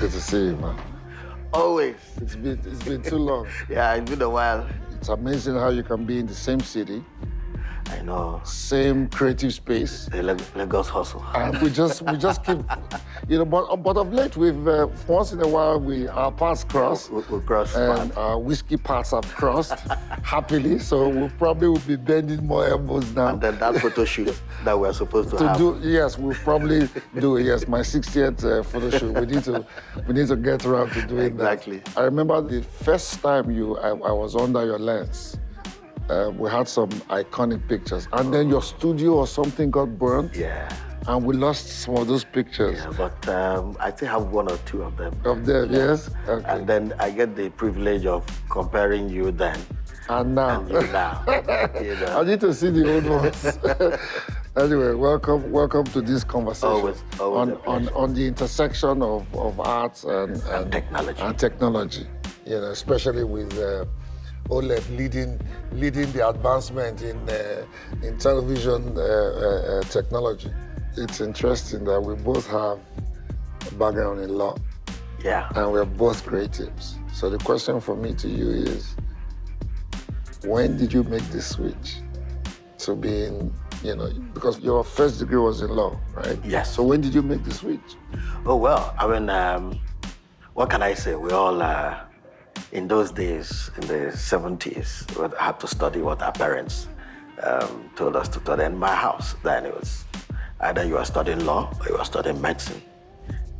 Good to see you, man. Always. It's been too long. Yeah, it's been a while. It's amazing how you can be in the same city, I know. same creative space. The Lagos hustle. And we just keep, but of late we've once in a while our paths cross. We'll cross And paths. our whiskey paths have crossed happily. So we probably will be bending more elbows now. And then that photo shoot that we're supposed to have. Yes, we'll probably do it. Yes, my 60th photo shoot. We need to get around to doing Exactly. that. I remember the first time I was under your lens. We had some iconic pictures, and then your studio or something got burned. Yeah. And we lost some of those pictures. Yeah, but I still have one or two of them. Of them, yes? Okay. And then I get the privilege of comparing you then And now. and you now. You know. I need to see the old ones. Anyway, welcome to this conversation. Always a pleasure. on the intersection of arts and technology. And technology, especially with Oled leading the advancement in television technology. It's interesting that we both have a background in law. Yeah. And we're both creatives. So the question from me to you is, when did you make the switch to being, because your first degree was in law, right? Yes. So when did you make the switch? Oh, well, I mean, what can I say? We all, in those days, in the 70s, we had to study what our parents told us to study. In my house, then it was either you were studying law or you were studying medicine.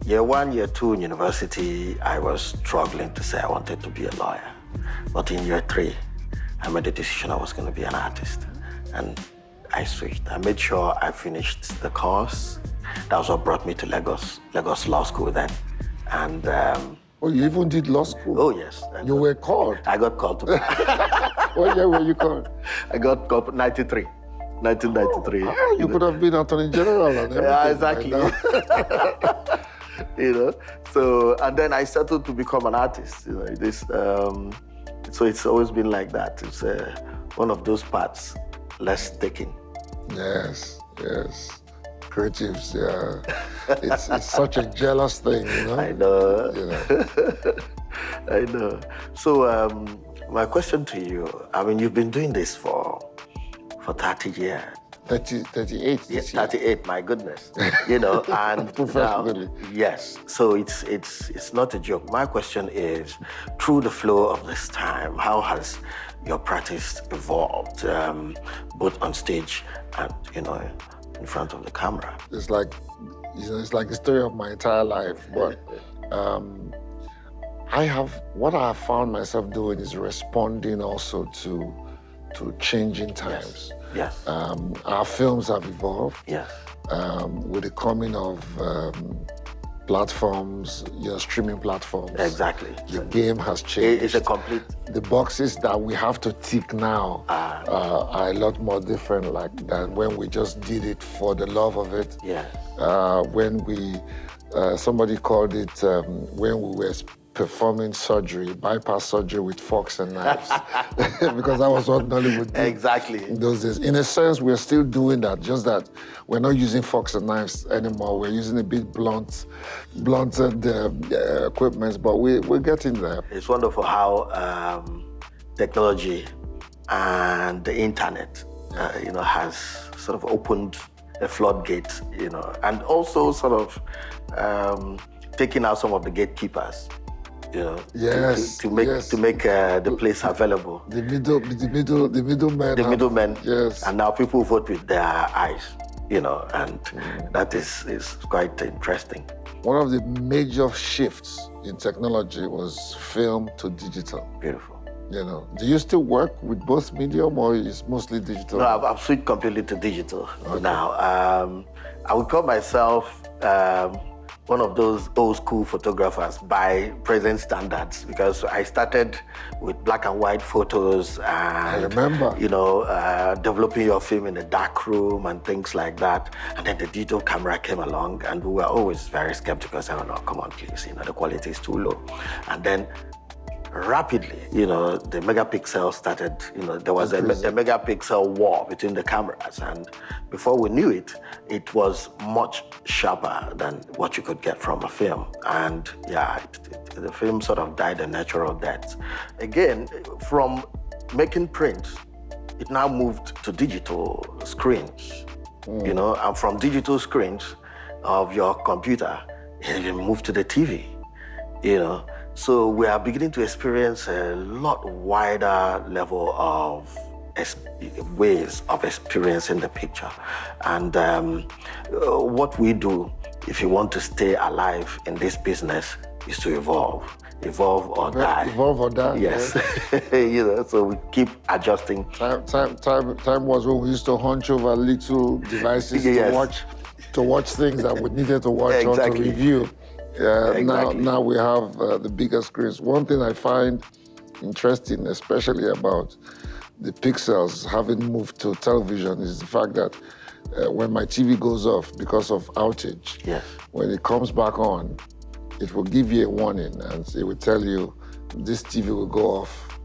Year 1, year 2 in university, I was struggling to say I wanted to be a lawyer. But in year 3, I made the decision I was going to be an artist. And I switched. I made sure I finished the course. That was what brought me to Lagos Law School then. And Oh, you even did law school? oh yes. You were called? I got called to What year were you called? I got called 1993. You could have been Attorney General and everything. Yeah, exactly. Like So, and then I settled to become an artist. So it's always been like that. It's one of those paths less taken. Yes. Creatives, yeah. It's such a jealous thing, I know. I know. So my question to you, I mean, you've been doing this for 30 years. 38 Yes, 38, my goodness. And Professionally. now, yes. So it's not a joke. My question is, through the flow of this time, how has your practice evolved, both on stage and, in front of the camera? It's like the story of my entire life, but what I have found myself doing is responding also to changing times. Yes. Our films have evolved. Yes. With the coming of platforms, streaming platforms. Exactly. The game has changed. It's a complete... The boxes that we have to tick now are a lot more different than when we just did it for the love of it. Yeah. When somebody called it, when we were performing surgery, bypass surgery with forks and knives, because that was what Nollywood did. Exactly. In those days. In a sense, we're still doing that, just that we're not using forks and knives anymore. We're using a bit blunted equipment, but we're getting there. It's wonderful how technology and the internet, has sort of opened a floodgate, and also sort of taking out some of the gatekeepers. Yes, to make the place available. The middlemen. The middlemen. Yes. And now people vote with their eyes, and that is quite interesting. One of the major shifts in technology was film to digital. Beautiful. Do you still work with both medium or is mostly digital? No, I've switched completely to digital now. I would call myself one of those old school photographers by present standards, because I started with black and white photos and I remember. Developing your film in a dark room and things like that. And then the digital camera came along and we were always very skeptical, saying, oh no, come on please, the quality is too low. And then rapidly, the megapixel started, there was a megapixel war between the cameras. And before we knew it, it was much sharper than what you could get from a film. And the film sort of died a natural death. Again, from making prints, it now moved to digital screens, and from digital screens of your computer, it moved to the TV, So we are beginning to experience a lot wider level of ways of experiencing the picture. And what we do, if you want to stay alive in this business, is to evolve or die. Evolve or die. Yes. Yeah. So we keep adjusting. Time was when we used to hunch over little devices to watch things that we needed to watch or to review. Now we have the bigger screens. One thing I find interesting, especially about the pixels having moved to television, is the fact that when my TV goes off because of outage, when it comes back on, it will give you a warning and it will tell you this TV will go off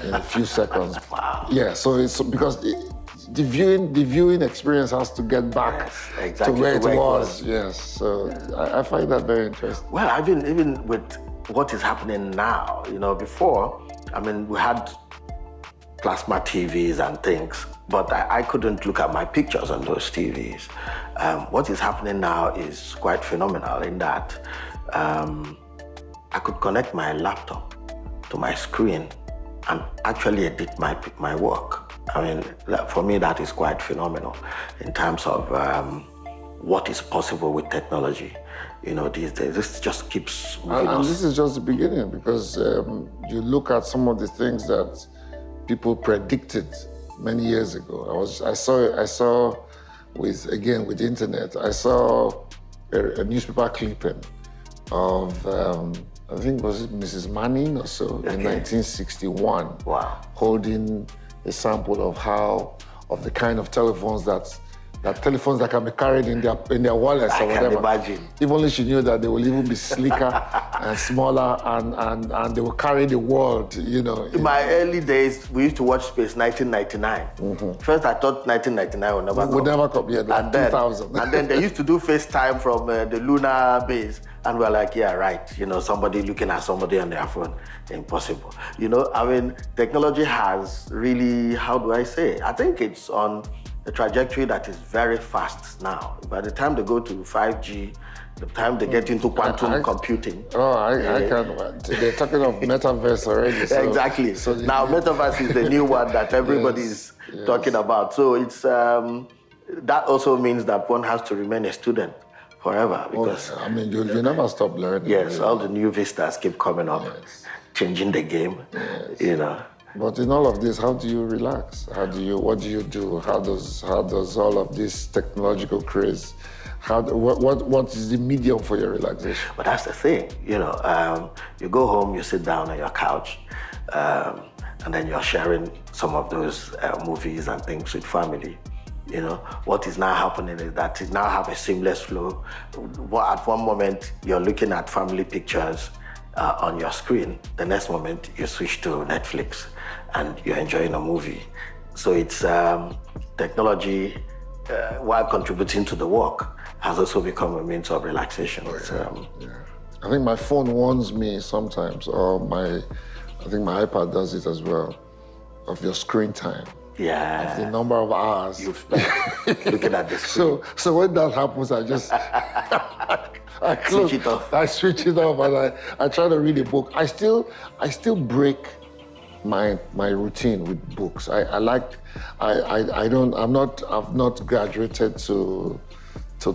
in a few seconds. Wow. Yeah, so it's because the viewing experience has to get back to where it was. Yes, so I find that very interesting. Well, even with what is happening now, before, we had plasma TVs and things, but I couldn't look at my pictures on those TVs. What is happening now is quite phenomenal in that I could connect my laptop to my screen and actually edit my work. For me, that is quite phenomenal in terms of what is possible with technology. These days, this just keeps moving and this is just the beginning, because you look at some of the things that people predicted many years ago. I saw with the internet, I saw a newspaper clipping of I think was it Mrs. Manning or so in 1961. Wow. Holding a sample of the kind of telephones that can be carried in their wallets or whatever. I can imagine. If only she knew that they will even be slicker and smaller and they will carry the world, In my early days, we used to watch Space 1999. Mm-hmm. First, I thought 1999 would never come. Would never come, like 2000. And then they used to do FaceTime from the lunar base. And we're like, yeah, right. Somebody looking at somebody on their phone, impossible. Technology has really, how do I say? I think it's on a trajectory that is very fast now. By the time they go to 5G, the time they get into quantum computing. I can't wait. They're talking of metaverse already. So, exactly. So now metaverse is the new one that everybody's talking about. So it's that also means that one has to remain a student forever, because you never stop learning. Yes, all the new vistas keep coming up, changing the game. But in all of this, how do you relax? What do you do? How does all of this technological craze? What is the medium for your relaxation? But that's the thing, you go home, you sit down on your couch, and then you're sharing some of those movies and things with family. What is now happening is that it now have a seamless flow. At one moment, you're looking at family pictures on your screen. The next moment, you switch to Netflix and you're enjoying a movie. So it's technology, while contributing to the work, has also become a means of relaxation. I think my phone warns me sometimes, or I think my iPad does it as well, of your screen time. Yeah. Of the number of hours you've spent looking at the screen. So when that happens, I just I switch it off. I switch it off and I try to read a book. I still break my routine with books. I've not graduated to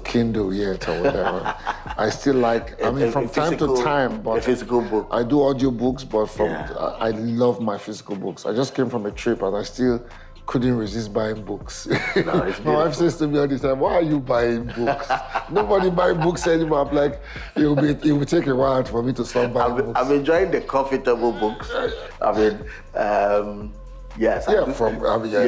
Kindle yet or whatever. I still like, from time to time, but a physical book. I do audio books, but I love my physical books. I just came from a trip and I still couldn't resist buying books. No, my wife says to me all the time, "Why are you buying books? Nobody buys books anymore." I'm like, it will take a while for me to start buying books. I'm enjoying the comfortable books. Yes. Yeah, you're a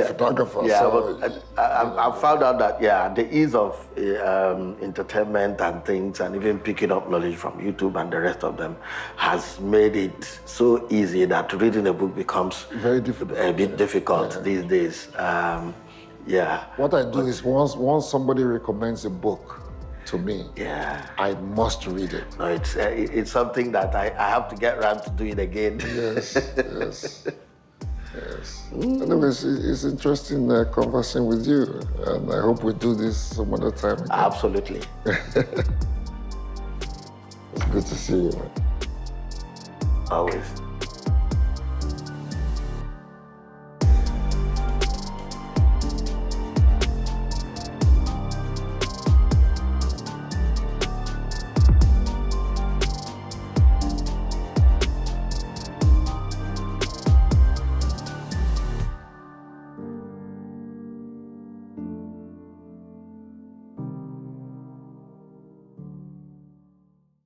photographer. Yeah, so, but I found out that, the ease of entertainment and things, and even picking up knowledge from YouTube and the rest of them, has made it so easy that reading a book becomes very difficult. A bit difficult these days. What I do is once somebody recommends a book to me, I must read it. No, it's something that I have to get around to do it again. Yes. Anyways, it's interesting conversing with you, and I hope we do this some other time again. Absolutely. It's good to see you, man. Always.